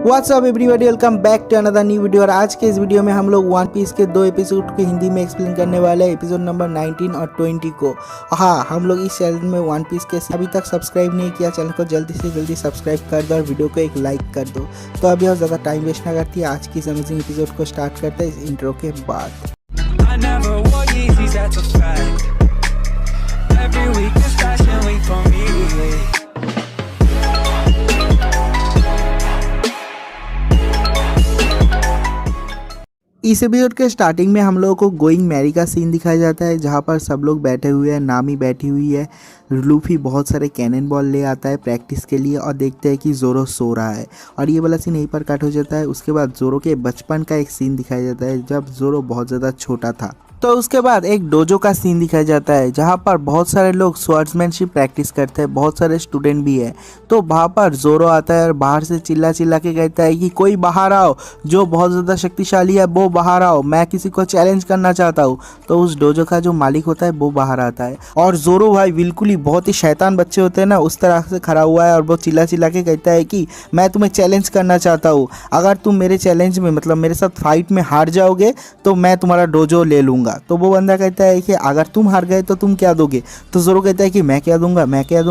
WhatsApp everybody, welcome back to another new video. और आज के इस वीडियो में हम लोग वन पीस के 2 एपिसोड को हिंदी में एक्सप्लेन करने वाले हैं, एपिसोड नंबर 19 और 20 को। हाँ, हम लोग इस चैनल में वन पीस के अभी तक सब्सक्राइब नहीं किया, चैनल को जल्दी से जल्दी सब्सक्राइब कर दो और वीडियो को एक लाइक कर दो। तो अभी और ज़्यादा टाइम वेस्ट ना करती है, आज की इस अमेजिंग एपिसोड को स्टार्ट करते हैं इस इंट्रो के बाद। इस एपिसोड के स्टार्टिंग में हम लोगों को गोइंग मैरी का सीन दिखाया जाता है, जहाँ पर सब लोग बैठे हुए हैं। नामी बैठी हुई है, लूफी बहुत सारे कैनन बॉल ले आता है प्रैक्टिस के लिए और देखते हैं कि जोरो सो रहा है और ये वाला सीन यहीं पर कट हो जाता है। उसके बाद जोरो के बचपन का एक सीन दिखाया जाता है जब जोरो बहुत ज़्यादा छोटा था। तो उसके बाद एक डोजो का सीन दिखाया जाता है जहाँ पर बहुत सारे लोग स्वॉर्ड्समैनशिप प्रैक्टिस करते हैं, बहुत सारे स्टूडेंट भी है। तो वहाँ पर जोरो आता है और बाहर से चिल्ला चिल्ला के कहता है कि कोई बाहर आओ, जो बहुत ज़्यादा शक्तिशाली है वो बाहर आओ, मैं किसी को चैलेंज करना चाहता हूँ। तो उस डोजो का जो मालिक होता है वो बाहर आता है और जोरो भाई बिल्कुल ही बहुत ही शैतान बच्चे होते हैं ना, उस तरह से खड़ा हुआ है और वो चिल्ला चिल्ला के कहता है कि मैं तुम्हें चैलेंज करना चाहता हूँ, अगर तुम मेरे चैलेंज में मतलब मेरे साथ फाइट में हार जाओगे तो मैं तुम्हारा डोजो ले लूँगा। तो वो बंदा कहता है कि अगर तुम हार गए तो तुम क्या दोगे? तो जोरो कहता है कि मैं क्या दूंगा,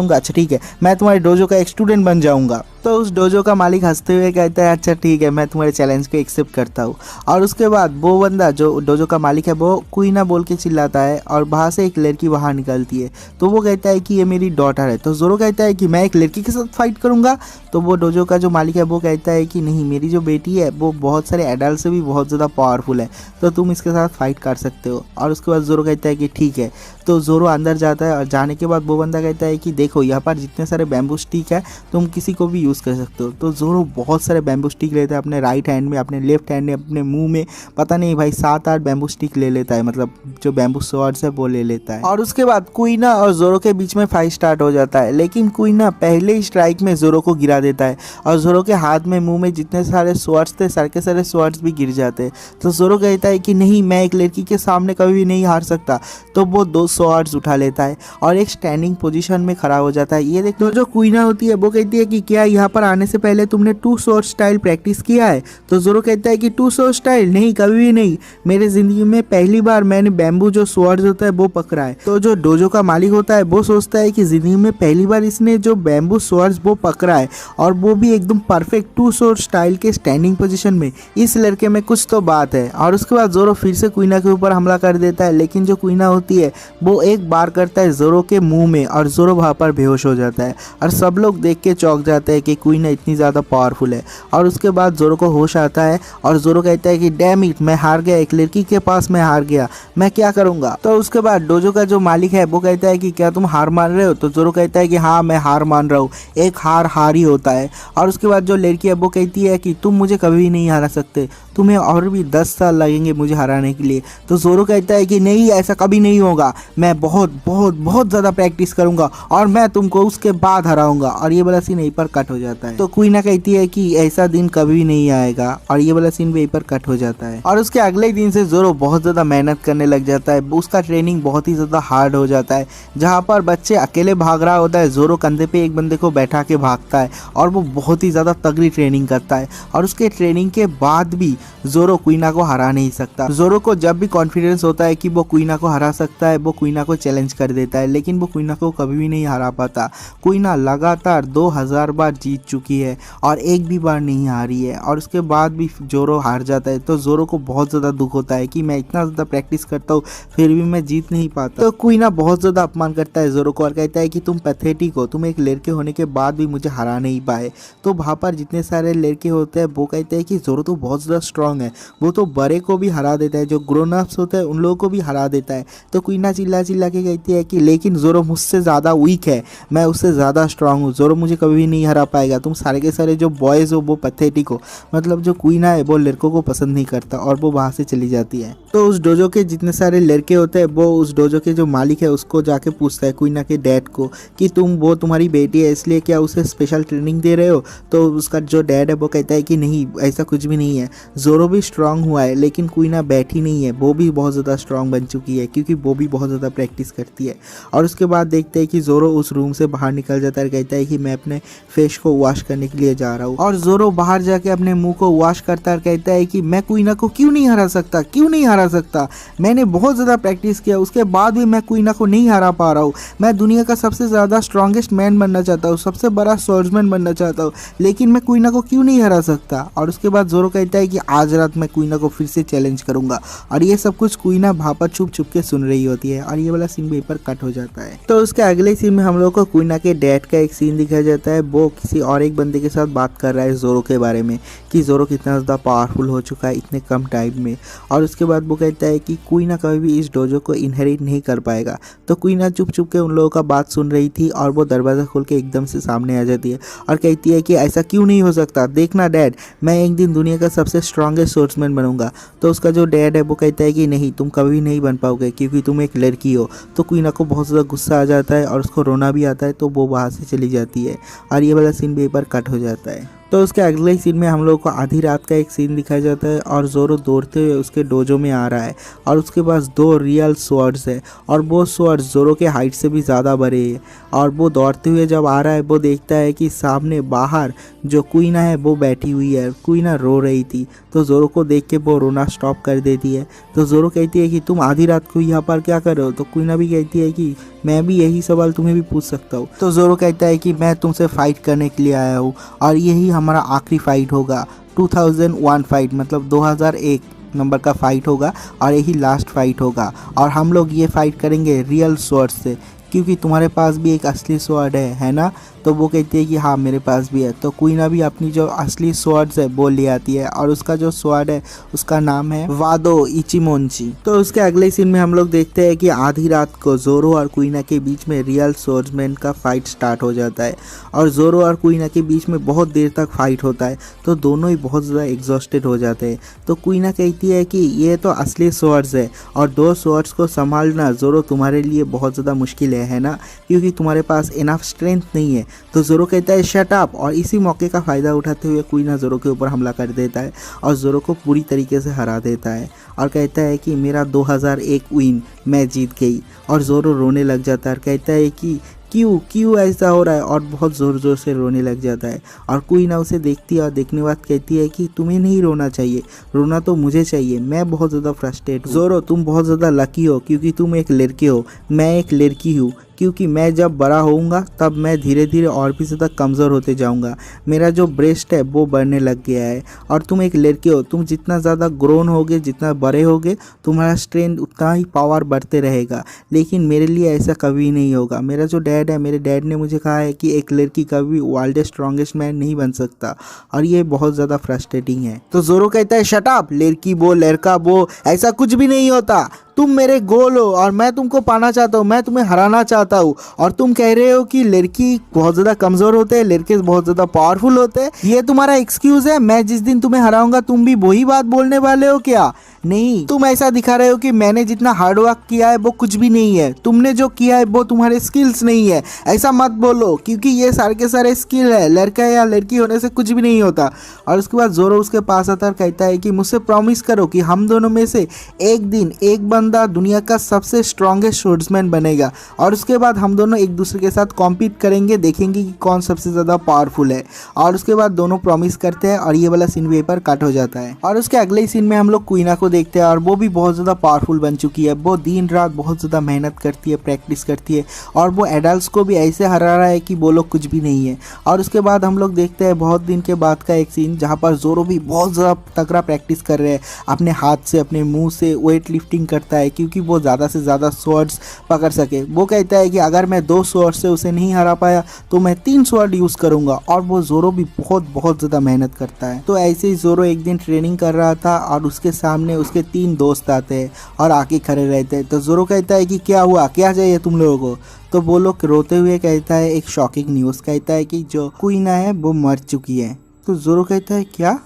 अच्छा ठीक है, मैं तुम्हारे डोजो का एक स्टूडेंट बन जाऊंगा। तो उस डोजो का मालिक हंसते हुए कहता है अच्छा ठीक है, मैं तुम्हारे चैलेंज को एक्सेप्ट करता हूँ। और उसके बाद वो बंदा जो डोजो का मालिक है वो कुइना बोल के चिल्लाता है और वहाँ से एक लड़की बाहर निकलती है। तो वो कहता है कि ये मेरी डॉटर है। तो जोरो कहता है कि मैं एक लड़की के साथ फाइट करूँगा। तो वो डोजो का जो मालिक है वो कहता है कि नहीं, मेरी जो बेटी है वो बहुत सारे एडल्ट से भी बहुत ज़्यादा पावरफुल है, तो तुम इसके साथ फाइट कर सकते हो। और उसके बाद जोरो कहता है कि ठीक है। तो जोरो अंदर जाता है और जाने के बाद वो बंदा कहता है कि देखो यहाँ पर जितने सारे बैम्बू स्टिक है तुम किसी को भी यूज़ कर सकते हो। तो जोरो बहुत सारे बैम्बू स्टिक लेता है अपने राइट हैंड में, अपने लेफ्ट हैंड में, अपने मुंह में, पता नहीं भाई 7-8 बैम्बू स्टिक ले लेता है, मतलब जो बैम्बू स्वॉर्ड्स है वो ले लेता है। और उसके बाद कुइना और जोरो के बीच में फाइट स्टार्ट हो जाता है, लेकिन कुइना पहले ही स्ट्राइक में जोरो को गिरा देता है और जोरो के हाथ में मुँह में जितने सारे स्वॉर्ड्स थे सारे के सारे स्वॉर्ड्स भी गिर जाते हैं। तो जोरो कहता है कि नहीं, मैं एक लड़की के सामने कभी भी नहीं हार सकता। तो वो 2 स्वॉर्ड्स उठा लेता है और एक स्टैंडिंग पोजीशन में खड़ा हो जाता है। ये देखते हो जो कुइना होती है वो कहती है कि क्या यहाँ पर आने से पहले तुमने 2 स्वॉर्ड स्टाइल प्रैक्टिस किया है? तो जोरो कहता है कि 2 स्वॉर्ड स्टाइल नहीं, कभी भी नहीं, मेरे जिंदगी में पहली बार मैंने बैम्बू जो स्वॉर्ड्स होता है वो पकड़ा है। तो जो डोजो का मालिक होता है वो सोचता है कि जिंदगी में पहली बार इसने जो बैम्बू स्वॉर्ड्स वो पकड़ा है और वो भी एकदम परफेक्ट 2 स्वॉर्ड स्टाइल के स्टैंडिंग पोजीशन में, इस लड़के में कुछ तो बात है। और उसके बाद जोरो फिर से कुइना के ऊपर हमला कर देता है, लेकिन जो कुइना होती है वो एक बार करता है जोरो के मुंह में और जोरो वहाँ पर बेहोश हो जाता है और सब लोग देख के चौंक जाते हैं कि कुइना इतनी ज़्यादा पावरफुल है। और उसके बाद जोरो को होश आता है और जोरो कहता है कि डैम इट, मैं हार गया, एक लड़की के पास मैं हार गया, मैं क्या करूँगा? तो उसके बाद डोजो का जो मालिक है वो कहता है कि क्या तुम हार मान रहे हो? तो जोरो कहता है कि हाँ मैं हार मान रहा हूँ, एक हार ही होता है। और उसके बाद जो लड़की है वो कहती है कि तुम मुझे कभी भी नहीं हरा सकते, तुम्हें और भी 10 साल लगेंगे मुझे हराने के लिए। तो जोरो कहता है कि नहीं, ऐसा कभी नहीं होगा, मैं बहुत बहुत बहुत ज़्यादा प्रैक्टिस करूंगा और मैं तुमको उसके बाद हराऊंगा। और ये वाला सीन यहीं पर कट हो जाता है। तो कुइना कहती है कि ऐसा दिन कभी नहीं आएगा और ये वाला सीन भी यहीं पर कट हो जाता है। और उसके अगले दिन से जोरो बहुत ज़्यादा मेहनत करने लग जाता है, उसका ट्रेनिंग बहुत ही ज़्यादा हार्ड हो जाता है। जहाँ पर बच्चे अकेले भाग रहा होता है, जोरो कंधे पे एक बंदे को बैठा के भागता है और वो बहुत ही ज़्यादा तगड़ी ट्रेनिंग करता है। और उसके ट्रेनिंग के बाद भी जोरो कुइना को हरा नहीं सकता। जोरो को जब भी कॉन्फिडेंस होता है कि वो कुइना को हरा सकता है, वो कुइना को चैलेंज कर देता है, लेकिन वो कुइना को कभी भी नहीं हरा पाता। कुइना लगातार 2000 बार जीत चुकी है और एक भी बार नहीं हारी है और उसके बाद भी जोरो हार जाता है। तो जोरो को बहुत ज़्यादा दुख होता है कि मैं इतना ज़्यादा प्रैक्टिस करता हूँ फिर भी मैं जीत नहीं पाता। तो कुइना बहुत ज़्यादा अपमान करता है जोरो को और कहता है कि तुम पैथेटिक हो, तुम एक लड़के होने के बाद भी मुझे हरा नहीं पाए। तो वहाँ पर जितने सारे लड़के होते हैं वो कहते हैं कि जोरो तो बहुत ज़्यादा स्ट्रांग है, वो तो बड़े को भी हरा देता है, जो ग्रोन अप्स होते हैं उन लोगों को भी हरा देता है। तो कुइना चिल्ला चिल्ला के कहती है कि लेकिन जोरो मुझसे ज़्यादा वीक है, मैं उससे ज़्यादा स्ट्रांग हूँ, जोरो मुझे कभी भी नहीं हरा पाएगा, तुम सारे के सारे जो बॉयज़ हो वो पैथेटिक हो। मतलब जो कुइना है वो लड़कों को पसंद नहीं करता और वो वहाँ से चली जाती है। तो उस डोजो के जितने सारे लड़के होते हैं वो उस डोजो के जो मालिक है उसको जाके पूछता है कुइना के डैड को कि वो तुम्हारी बेटी है इसलिए क्या उसे स्पेशल ट्रेनिंग दे रहे हो? तो उसका जो डैड है वो कहता है कि नहीं, ऐसा कुछ भी नहीं है, जोरो भी स्ट्रांग हुआ है लेकिन कुइना बैठी नहीं है, वो भी बहुत ज़्यादा स्ट्रांग बन चुकी है क्योंकि वो भी बहुत ज़्यादा ज़्यादा प्रैक्टिस करती है। और उसके बाद देखते हैं कि ज़ोरो उस रूम से बाहर निकल जाता है, कहता है कि मैं अपने फेस को वॉश करने के लिए जा रहा हूँ। और ज़ोरो बाहर जाके अपने मुंह को वॉश करता है, कहता है कि मैं कुइना को क्यों नहीं हरा सकता, क्यों नहीं हरा सकता, मैंने बहुत ज़्यादा प्रैक्टिस किया, उसके बाद भी मैं कुइना को नहीं हरा पा रहा हूँ। मैं दुनिया का सबसे ज़्यादा स्ट्रॉन्गेस्ट मैन बनना चाहता हूँ, सबसे बड़ा स्वॉर्ड्समैन बनना चाहता हूँ, लेकिन मैं कुइना को क्यों नहीं हरा सकता। और उसके बाद ज़ोरो कहता है कि आज रात मैं कुइना को फिर से चैलेंज करूंगा। और ये सब कुछ कुइना वहाँ पर छुप छुप के सुन रही होती है। और ये वाला सीन भी पर कट हो जाता है। तो उसके अगले सीन में हम लोग को कुइना के डैड का एक सीन दिखाया जाता है। वो किसी और एक बंदे के साथ बात कर रहा है ज़ोरो के बारे में कि ज़ोरो कितना ज़्यादा पावरफुल हो चुका है इतने कम टाइम में। और उसके बाद वो कहता है कि कुइना कभी भी इस डोजो को इनहेरिट नहीं कर पाएगा। तो कुइना चुप चुप के उन लोगों का बात सुन रही थी और वो दरवाज़ा खोल के एकदम से सामने आ जाती है और कहती है कि ऐसा क्यों नहीं हो सकता, देखना डैड, मैं एक दिन दुनिया का सबसे स्ट्रॉन्गेस्ट स्वॉर्ड्समैन बनूंगा। तो उसका जो डैड है वो कहता है कि नहीं, तुम कभी नहीं बन पाओगे क्योंकि तुम एक लड़की हो। तो कुइना को बहुत ज़्यादा गुस्सा आ जाता है और उसको रोना भी आता है, तो वो वहाँ से चली जाती है। और ये वाला सीन भी एक बार कट हो जाता है। तो उसके अगले सीन में हम लोग को आधी रात का एक सीन दिखाया जाता है और ज़ोरो दौड़ते हुए उसके डोजो में आ रहा है और उसके पास 2 रियल स्वॉर्ड्स है और वो स्वॉर्ड्स ज़ोरो के हाइट से भी ज़्यादा बड़े हैं। और वो दौड़ते हुए जब आ रहा है वो देखता है कि सामने बाहर जो कुइना है वो बैठी हुई है, कुइना रो रही थी। तो ज़ोरो को देख के वो रोना स्टॉप कर देती है। तो ज़ोरो कहती है कि तुम आधी रात को यहाँ पर क्या कर रहे हो। तो कुइना भी कहती है कि मैं भी यही सवाल तुम्हें भी पूछ सकता हूँ। तो ज़ोरो कहता है कि मैं तुमसे फाइट करने के लिए आया हूँ और यही हमारा आखिरी फाइट होगा। 2001 फाइट मतलब 2001 नंबर का फाइट होगा और यही लास्ट फाइट होगा। और हम लोग ये फाइट करेंगे रियल स्वॉर्ड से, क्योंकि तुम्हारे पास भी एक असली स्वॉर्ड है ना। तो वो कहती है कि हाँ मेरे पास भी है। तो कुइना भी अपनी जो असली स्वॉर्ड्स है वो ले आती है और उसका जो स्वॉर्ड है उसका नाम है वादो इचिमोंची। तो उसके अगले सीन में हम लोग देखते हैं कि आधी रात को ज़ोरो और कुइना के बीच में रियल स्वॉर्ड्समैन का फाइट स्टार्ट हो जाता है और ज़ोरो और कुइना के बीच में बहुत देर तक फाइट होता है। तो दोनों ही बहुत ज़्यादा एग्जॉस्टेड हो जाते हैं। तो कुइना कहती है कि ये तो असली स्वॉर्ड्स है और 2 स्वॉर्ड्स को संभालना ज़ोरो तुम्हारे लिए बहुत ज़्यादा मुश्किल है ना, क्योंकि तुम्हारे पास इनफ स्ट्रेंथ नहीं है। तो ज़ोरो कहता है शट अप। और इसी मौके का फ़ायदा उठाते हुए कुइना ज़ोरो के ऊपर हमला कर देता है और ज़ोरो को पूरी तरीके से हरा देता है और कहता है कि मेरा 2001 विन, मैं जीत गई। और ज़ोरो रोने लग जाता है और कहता है कि क्यों ऐसा हो रहा है, और बहुत ज़ोर ज़ोर से रोने लग जाता है। और कुइना उसे देखती है और देखने के बाद कहती है कि तुम्हें नहीं रोना चाहिए, रोना तो मुझे चाहिए, मैं बहुत ज़्यादा फ्रस्ट्रेट हूँ। ज़ोरो तुम बहुत ज़्यादा लकी हो क्योंकि तुम एक लड़के हो, मैं एक लड़की हूँ, क्योंकि मैं जब बड़ा होऊंगा तब मैं धीरे धीरे और भी ज़्यादा कमज़ोर होते जाऊंगा, मेरा जो ब्रेस्ट है वो बढ़ने लग गया है। और तुम एक लड़के हो, तुम जितना ज़्यादा ग्रोन होगे, जितना बड़े होगे, तुम्हारा स्ट्रेंथ उतना ही पावर बढ़ते रहेगा। लेकिन मेरे लिए ऐसा कभी नहीं होगा। मेरा जो डैड है, मेरे डैड ने मुझे कहा है कि एक लड़की कभी वर्ल्ड स्ट्रॉन्गेस्ट मैन नहीं बन सकता और ये बहुत ज़्यादा फ्रस्ट्रेटिंग है। तो ज़ोरो कहता है शट अप, लड़की वो लड़का वो ऐसा कुछ भी नहीं होता, तुम मेरे गोल हो और मैं तुमको पाना चाहता हूँ, मैं तुम्हें हराना चाहता हूँ। और तुम कह रहे हो कि लड़की बहुत ज़्यादा कमज़ोर होते हैं, लड़के बहुत ज़्यादा पावरफुल होते हैं, ये तुम्हारा एक्सक्यूज़ है। मैं जिस दिन तुम्हें हराऊंगा तुम भी वही बात बोलने वाले हो क्या? नहीं, तुम ऐसा दिखा रहे हो कि मैंने जितना हार्ड वर्क किया है वो कुछ भी नहीं है, तुमने जो किया है वो तुम्हारे स्किल्स नहीं है। ऐसा मत बोलो, क्योंकि ये सारे के सारे स्किल है, लड़का या लड़की होने से कुछ भी नहीं होता। और उसके बाद ज़ोरो उसके पास आता है, कहता है कि मुझसे प्रॉमिस करो कि हम दोनों में से एक दिन एक बंदा दुनिया का सबसे स्ट्रॉन्गेस्ट स्वॉर्ड्समैन बनेगा और उसके बाद हम दोनों एक दूसरे के साथ कॉम्पीट करेंगे, देखेंगे कि कौन सबसे ज़्यादा पावरफुल है। और उसके बाद दोनों प्रॉमिस करते हैं और ये वाला सीन भी पर कट हो जाता है। और उसके अगले सीन में हम लोग कुइना को देखते हैं और वो भी बहुत ज़्यादा पावरफुल बन चुकी है। वो दिन रात बहुत ज़्यादा मेहनत करती है, प्रैक्टिस करती है और वो एडल्ट्स को भी ऐसे हरा रहा है कि वो लोग कुछ भी नहीं है। और उसके बाद हम लोग देखते हैं बहुत दिन के बाद का एक सीन जहाँ पर ज़ोरो भी बहुत ज़्यादा तगड़ा प्रैक्टिस कर रहे हैं, अपने हाथ से अपने मुंह से वेट लिफ्टिंग करता है क्योंकि वो ज़्यादा से ज़्यादा स्वॉर्ड्स पकड़ सके। वो कहता है कि अगर मैं 2 स्वॉर्ड से उसे नहीं हरा पाया तो मैं 3 स्वॉर्ड यूज़ करूँगा। और वो ज़ोरो भी बहुत ज़्यादा मेहनत करता है। तो ऐसे ही ज़ोरो एक दिन ट्रेनिंग कर रहा था और उसके सामने उसके 3 दोस्त आते हैं और आके खड़े रहते हैं। तो ज़ोरो कहता है कि क्या हुआ, क्या चाहिए तुम लोगों को? तो वो लोग रोते हुए कहता है एक शॉकिंग न्यूज़, कहता है कि जो कुइना है वो मर चुकी है। तो ज़ोरो कहता है क्या?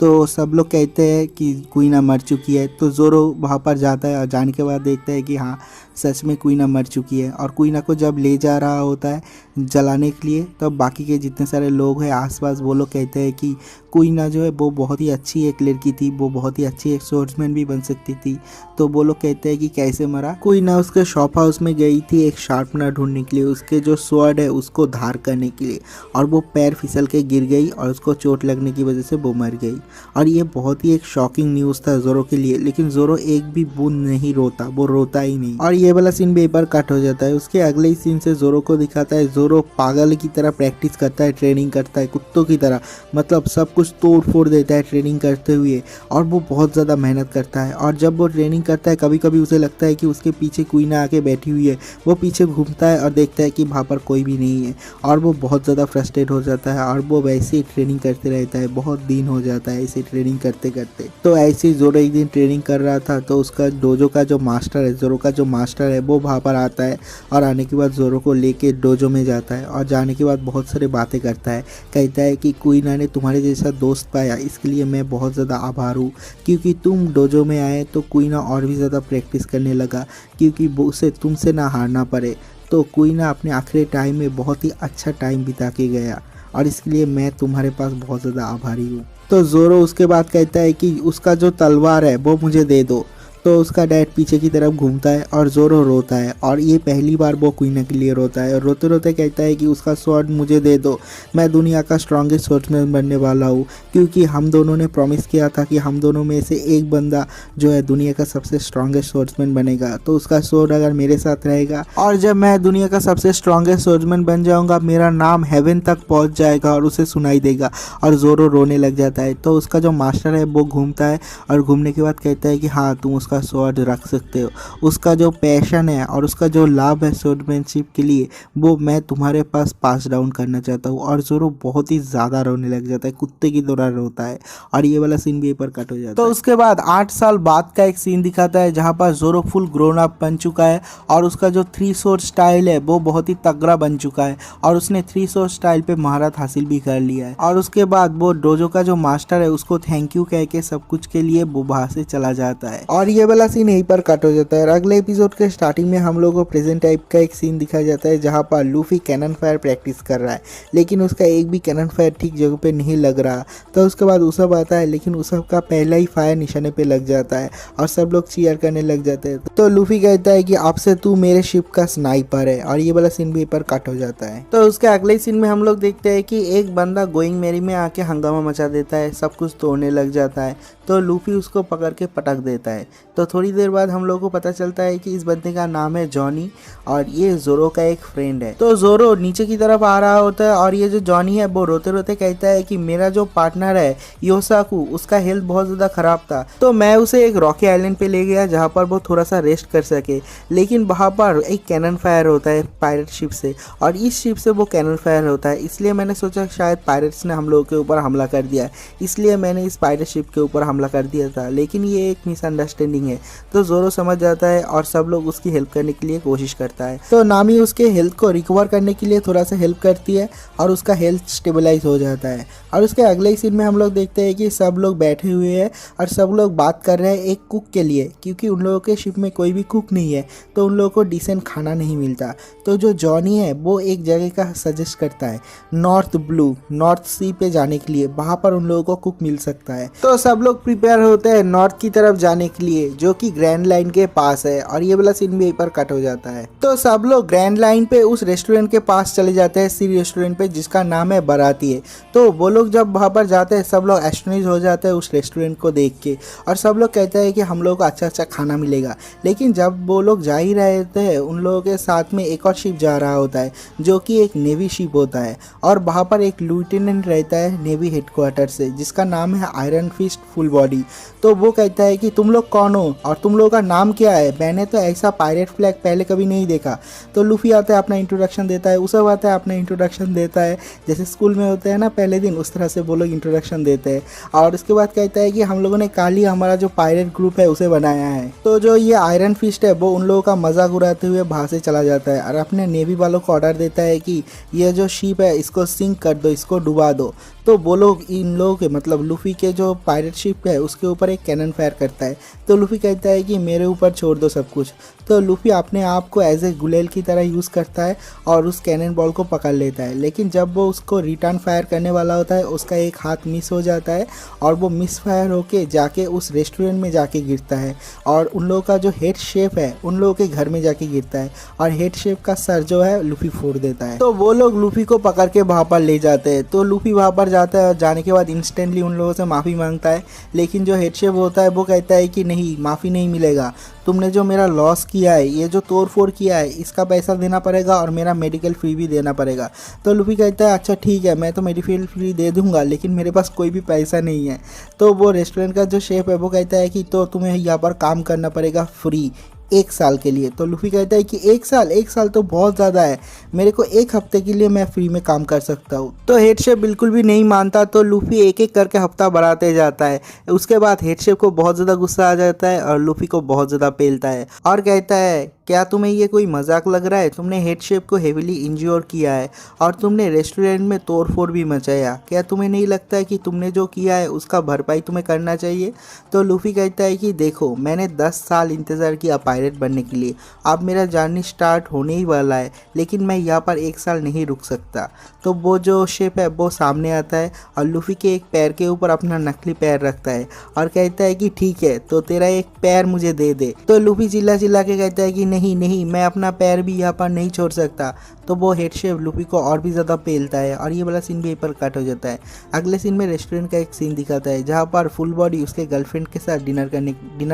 तो सब लोग कहते हैं कि कुइना मर चुकी है। तो ज़ोरो वहाँ पर जाता है और जाने के बाद देखता है कि हाँ सच में क्वीना मर चुकी है। और क्वीना को जब ले जा रहा होता है जलाने के लिए, तब बाकी के जितने सारे लोग हैं आसपास वो लोग कहते हैं कि क्वीना जो है वो बहुत ही अच्छी एक लड़की थी, वो बहुत ही अच्छी एक स्वॉर्ड्समैन भी बन सकती थी। तो वो लोग कहते हैं कि कैसे मरा। क्वीना उसके शॉप हाउस में गई थी एक शार्पनर ढूंढने के लिए, उसके जो स्वॉर्ड है उसको धार करने के लिए, और वो पैर फिसल के गिर गई और उसको चोट लगने की वजह से वो मर गई। और ये बहुत ही एक शॉकिंग न्यूज़ था जोरो के लिए, लेकिन जोरो एक भी बूंद नहीं रोता, वो रोता ही नहीं। और ये वाला सीन भी एक बार कट हो जाता है। उसके अगले ही सीन से जोरो को दिखाता है जोरो पागल की तरह प्रैक्टिस करता है, ट्रेनिंग करता है कुत्तों की तरह, मतलब सब कुछ तोड़ फोड़ देता है ट्रेनिंग करते हुए। और वो बहुत ज़्यादा मेहनत करता है, और जब वो ट्रेनिंग करता है कभी कभी उसे लगता है कि उसके पीछे क्वीना आके बैठी हुई है। वो पीछे घूमता है और देखता है कि वहाँ पर कोई भी नहीं है, और वो बहुत ज़्यादा फ्रस्ट्रेट हो जाता है, और वो वैसे ही ट्रेनिंग करते रहता है। बहुत दिन हो जाता है ऐसे ट्रेनिंग करते करते। तो ऐसे ही जोरो एक दिन ट्रेनिंग कर रहा था, तो उसका डोजो का जो मास्टर है, जोरो का जो मास्टर है, वो वहाँ पर आता है, और आने के बाद जोरो को लेके डोजो में जाता है। और जाने के बाद बहुत सारी बातें करता है, कहता है कि क्वीना ने तुम्हारे जैसा दोस्त पाया, इसके लिए मैं बहुत ज़्यादा आभार हूँ, क्योंकि तुम डोजो में आए तो क्वीना और भी ज़्यादा प्रैक्टिस करने लगा, क्योंकि वो उसे तुमसे ना हारना पड़े। तो क्वीना अपने आखिरी टाइम में बहुत ही अच्छा टाइम बिता के गया, और इसके लिए मैं तुम्हारे पास बहुत ज़्यादा आभारी हूँ। तो जोरो उसके बाद कहता है कि उसका जो तलवार है वो मुझे दे दो। तो उसका डैड पीछे की तरफ घूमता है और जोरो रोता है, और ये पहली बार वो क्वीना के लिए रोता है, और रोते रोते कहता है कि उसका स्वॉर्ड मुझे दे दो, मैं दुनिया का स्ट्रॉन्गेस्ट स्वॉर्ड्समैन बनने वाला हूँ, क्योंकि हम दोनों ने प्रॉमिस किया था कि हम दोनों में से एक बंदा जो है दुनिया का सबसे स्ट्रॉन्गेस्ट स्वॉर्ड्समैन बनेगा। तो उसका स्वॉर्ड अगर मेरे साथ रहेगा, और जब मैं दुनिया का सबसे स्ट्रॉन्गेस्ट स्वॉर्ड्समैन बन जाऊँगा, मेरा नाम हेवन तक पहुँच जाएगा और उसे सुनाई देगा। और जोरो रोने लग जाता है। तो उसका जो मास्टर है वो घूमता है, और घूमने के बाद कहता है कि हाँ तुम उसका स्वॉर्ड रख सकते हो। उसका जो पैशन है और उसका जो लाभ है स्वॉर्डमैनशिप के लिए, वो मैं तुम्हारे पास डाउन करना चाहता हूँ। और जोरो बहुत ही ज़्यादा रोने लग जाता है, कुत्ते की तरह रोता है। और ये वाला सीन भी एक बार कट हो जाता है। तो उसके बाद 8 साल बाद का एक सीन दिखाता है जहाँ पर जोरो फुल ग्रोन अप बन चुका है, और उसका जो 3 स्वॉर्ड स्टाइल है वो बहुत ही तगड़ा बन चुका है, और उसने 3 स्वॉर्ड स्टाइल पे महारत हासिल भी कर लिया है। और उसके बाद वो डोजो का जो मास्टर है उसको थैंक यू कह के सब कुछ के लिए वो वहाँ से चला जाता है। और ये वाला सीन यहीं पर कट हो जाता है। और अगले एपिसोड के स्टार्टिंग में हम लोगों को प्रेजेंट टाइप का एक सीन दिखाया जाता है जहाँ पर लूफी कैनन फायर प्रैक्टिस कर रहा है, लेकिन उसका एक भी कैनन फायर ठीक जगह पे नहीं लग रहा। तो उसके बाद उसब आता है, लेकिन उसब का पहला ही फायर निशाने पे लग जाता है, और सब लोग चीयर करने लग जाते हैं। तो लूफी कहता है कि अब से तू मेरे शिप का स्नाइपर है, और ये वाला सीन भी पर कट हो जाता है। तो उसके अगले सीन में हम लोग देखते हैं कि एक बंदा गोइंग मैरी में आके हंगामा मचा देता है, सब कुछ तोड़ने लग जाता है। तो लूफी उसको पकड़ के पटक देता है। तो थोड़ी देर बाद हम लोगों को पता चलता है कि इस बंदे का नाम है जॉनी, और ये जोरो का एक फ्रेंड है। तो जोरो नीचे की तरफ आ रहा होता है, और ये जो जॉनी है वो रोते रोते कहता है कि मेरा जो पार्टनर है योसाकू, उसका हेल्थ बहुत ज़्यादा ख़राब था, तो मैं उसे एक रॉकी आइलैंड पे ले गया जहाँ पर वो थोड़ा सा रेस्ट कर सके। लेकिन वहाँ पर एक कैनन फायर होता है पायरेट शिप से, और इस शिप से वो कैनन फायर होता है, इसलिए मैंने सोचा शायद पायरेट्स ने हम लोगों के ऊपर हमला कर दिया, इसलिए मैंने इस पायरेट शिप के ऊपर हमला कर दिया था। लेकिन ये एक मिसअंडरस्टैंडिंग है। तो जोरो समझ जाता है, और सब लोग उसकी हेल्प करने के लिए कोशिश करता है। तो नामी उसके हेल्थ को रिकवर करने के लिए थोड़ा सा हेल्प करती है, और उसका हेल्थ स्टेबलाइज हो जाता है। और उसके अगले ही सीन में हम लोग देखते हैं कि सब लोग बैठे हुए हैं, और सब लोग बात कर रहे हैं एक कुक के लिए, क्योंकि उन लोगों के शिप में कोई भी कुक नहीं है, तो उन लोगों को डिसेंट खाना नहीं मिलता। तो जो जॉनी है वो एक जगह का सजेस्ट करता है, नॉर्थ सी पे जाने के लिए, वहाँ पर उन लोगों को कुक मिल सकता है। तो सब लोग प्रिपेयर होते हैं नॉर्थ की तरफ जाने के लिए, जो कि ग्रैंड लाइन के पास है। और ये वाला सीन भी यहीं पर कट हो जाता है। तो सब लोग ग्रैंड लाइन पे उस रेस्टोरेंट के पास चले जाते हैं, सी रेस्टोरेंट पे, जिसका नाम है बराती है। तो वो लोग जब वहाँ पर जाते हैं, सब लोग एस्टोनिश हो जाते हैं उस रेस्टोरेंट को देख के, और सब लोग कहते हैं कि हम लोग को अच्छा अच्छा खाना मिलेगा। लेकिन जब वो लोग जा ही रहे थे, उन लोगों के साथ में एक और शिप जा रहा होता है, जो कि एक नेवी शिप होता है, और वहाँ पर एक लेफ्टिनेंट रहता है नेवी हेडक्वार्टर से, जिसका नाम है आयरन फिस्ट फुल बॉडी। तो वो कहता है कि तुम लोग कौन हो और तुम लोगों का नाम क्या है, मैंने तो ऐसा पायरेट फ्लैग पहले कभी नहीं देखा। तो लूफी आता है, अपना इंट्रोडक्शन देता है, उसब आता है, अपना इंट्रोडक्शन देता है, जैसे स्कूल में होते हैं ना पहले दिन, उस तरह से वो लोग इंट्रोडक्शन देते हैं। और उसके बाद कहता है कि हम लोगों ने कल ही हमारा जो पायरेट ग्रुप है उसे बनाया है। तो जो ये आयरन फिस्ट है वो उन लोगों का मजाक उड़ाते हुए वहाँ से चला जाता है, और अपने नेवी वालों को ऑर्डर देता है कि ये जो शिप है इसको सिंक कर दो, इसको डुबा दो। तो वो लोग इन लोगों के मतलब लूफी के जो पायरेट शिप है उसके ऊपर एक कैनन फायर करता है। तो लूफी कहता है कि मेरे ऊपर छोड़ दो सब कुछ। तो लूफी अपने आप को एज ए गुलेल की तरह यूज़ करता है और उस कैनन बॉल को पकड़ लेता है। लेकिन जब वो उसको रिटर्न फायर करने वाला होता है उसका एक हाथ मिस हो जाता है और वो मिस फायर होके जाके उस रेस्टोरेंट में जाके गिरता है और उन लोगों का जो हेड शेफ है उन लोगों के घर में जाके गिरता है और हेड शेफ का सर जो है लूफी फोड़ देता है। तो वो लोग लूफी को पकड़ के वहाँ पर ले जाते हैं। तो लूफी वहाँ पर जाता है और जाने के बाद इंस्टेंटली उन लोगों से माफ़ी मांगता है। लेकिन जो हेड शेफ होता है वो कहता है कि नहीं, माफ़ी नहीं मिलेगा, तुमने जो मेरा लॉस किया है, ये जो तोड़ फोड़ किया है, इसका पैसा देना पड़ेगा और मेरा मेडिकल फ्री भी देना पड़ेगा। तो लूफी कहता है अच्छा ठीक है, मैं तो मेडिकल फ्री दे दूंगा, लेकिन मेरे पास कोई भी पैसा नहीं है। तो वो रेस्टोरेंट का जो शेफ है वो कहता है कि तो तुम्हें यहाँ पर काम करना पड़ेगा फ्री 1 साल के लिए। तो लूफी कहता है कि 1 साल तो बहुत ज़्यादा है, मेरे को 1 हफ्ते के लिए मैं फ्री में काम कर सकता हूँ। तो हेड शेफ बिल्कुल भी नहीं मानता। तो लूफी एक एक करके हफ्ता बढ़ाते जाता है। उसके बाद हेड शेफ को बहुत ज़्यादा गुस्सा आ जाता है और लूफी को बहुत ज़्यादा पेलता है और कहता है क्या तुम्हें ये कोई मजाक लग रहा है? तुमने हेड शेफ को हेविली इंज्योर किया है और तुमने रेस्टोरेंट में तोड़ फोड़ भी मचाया। क्या तुम्हें नहीं लगता है कि तुमने जो किया है उसका भरपाई तुम्हें करना चाहिए? तो लूफी कहता है कि देखो, मैंने 10 साल इंतज़ार किया पायरेट बनने के लिए, अब मेरा जर्नी स्टार्ट होने ही वाला है, लेकिन मैं यहाँ पर 1 साल नहीं रुक सकता। तो वो जो शेफ है वो सामने आता है और लूफी के एक पैर के ऊपर अपना नकली पैर रखता है और कहता है कि ठीक है, तो तेरा एक पैर मुझे दे दे। तो लूफी चिल्ला चिल्ला के कहता है कि नहीं, मैं अपना पैर भी यहाँ पर नहीं छोड़ सकता। तो वो हेड शेफ लूफी को और भी ज़्यादा पेलता है और ये वाला सीन भी यहीं पर कट हो जाता है। अगले सीन में रेस्टोरेंट का एक सीन दिखाता है जहाँ पर फुल बॉडी उसके गर्लफ्रेंड के साथ डिनर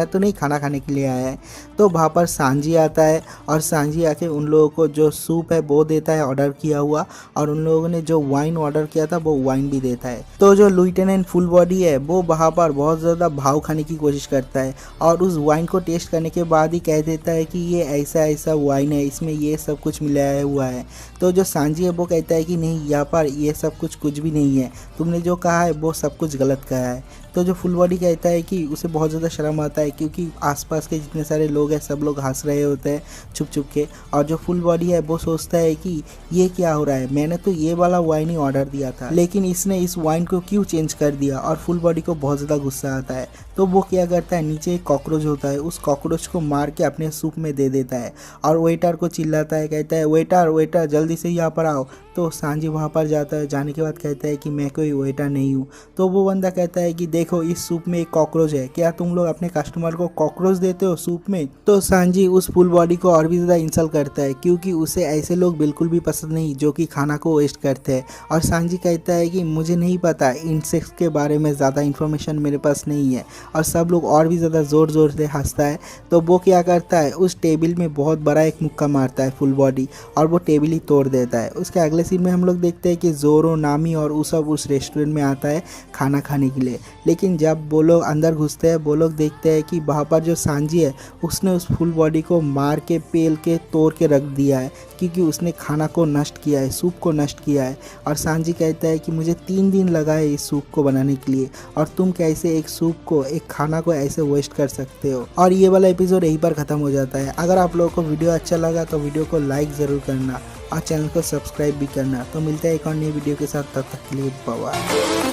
तो नहीं, खाना खाने के लिए आया है। तो वहाँ पर सांजी आता है और सांजी आके उन लोगों को जो सूप है वो देता है ऑर्डर किया हुआ, और उन लोगों ने जो वाइन ऑर्डर किया था वो वाइन भी देता है। तो जो लेफ्टिनेंट फुल बॉडी है वो वहाँ पर बहुत ज़्यादा भाव खाने की कोशिश करता है और उस वाइन को टेस्ट करने के बाद ही कह देता है कि ये ऐसा वाइन है, इसमें ये सब कुछ मिलाया हुआ है। तो जो सांजी है वो कहता है कि नहीं, यहाँ पर ये सब कुछ भी नहीं है, तुमने जो कहा है वो सब कुछ गलत कहा है। तो जो फुल बॉडी कहता है कि उसे बहुत ज़्यादा शर्म आता है क्योंकि आसपास के जितने सारे लोग हैं सब लोग हंस रहे होते हैं छुप छुप के, और जो फुल बॉडी है वो सोचता है कि ये क्या हो रहा है, मैंने तो ये वाला वाइन ही ऑर्डर दिया था, लेकिन इसने इस वाइन को क्यों चेंज कर दिया। और फुल बॉडी को बहुत ज़्यादा गुस्सा आता है। तो वो क्या करता है, नीचे एक कॉकरोच होता है, उस कॉकरोच को मार के अपने सूप में दे देता है और वेटर को चिल्लाता है, कहता है वेटर जल्दी से यहाँ पर आओ। तो सांजी वहाँ पर जाता है, जाने के बाद कहता है कि मैं कोई वेटर नहीं हूँ। तो वो बंदा कहता है कि देखो, इस सूप में एक कॉकरोच है, क्या तुम लोग अपने कस्टमर को कॉकरोच देते हो सूप में? तो सांजी उस फुल बॉडी को और भी ज़्यादा इंसल्ट करता है क्योंकि उसे ऐसे लोग बिल्कुल भी पसंद नहीं जो कि खाना को वेस्ट करते हैं। और सांजी कहता है कि मुझे नहीं पता, इंसेक्ट्स के बारे में ज़्यादा इन्फॉर्मेशन मेरे पास नहीं है। और सब लोग और भी ज़्यादा ज़ोर से हंसता है। तो वो क्या करता है, उस टेबल में बहुत बड़ा एक मुक्का मारता है फुल बॉडी और वो टेबल ही तोड़ देता है। उसके अगले सीन में हम लोग देखते हैं कि जोरो, नामी और वो सब उस रेस्टोरेंट में आता है खाना खाने के लिए। लेकिन जब वो लोग अंदर घुसते हैं वो लोग देखते हैं कि वहाँ पर जो सांजी है उसने उस फुल बॉडी को मार के, पेल के, तोड़ के रख दिया है क्योंकि उसने खाना को नष्ट किया है, सूप को नष्ट किया है। और सांजी कहता है कि मुझे 3 दिन लगा है इस सूप को बनाने के लिए और तुम कैसे एक सूप को, एक खाना को ऐसे वेस्ट कर सकते हो। और ये वाला एपिसोड यहीं पर ख़त्म हो जाता है। अगर आप लोगों को वीडियो अच्छा लगा तो वीडियो को लाइक ज़रूर करना और चैनल को सब्सक्राइब भी करना। तो मिलते हैं एक और नई वीडियो के साथ, तब तक के लिए बाय।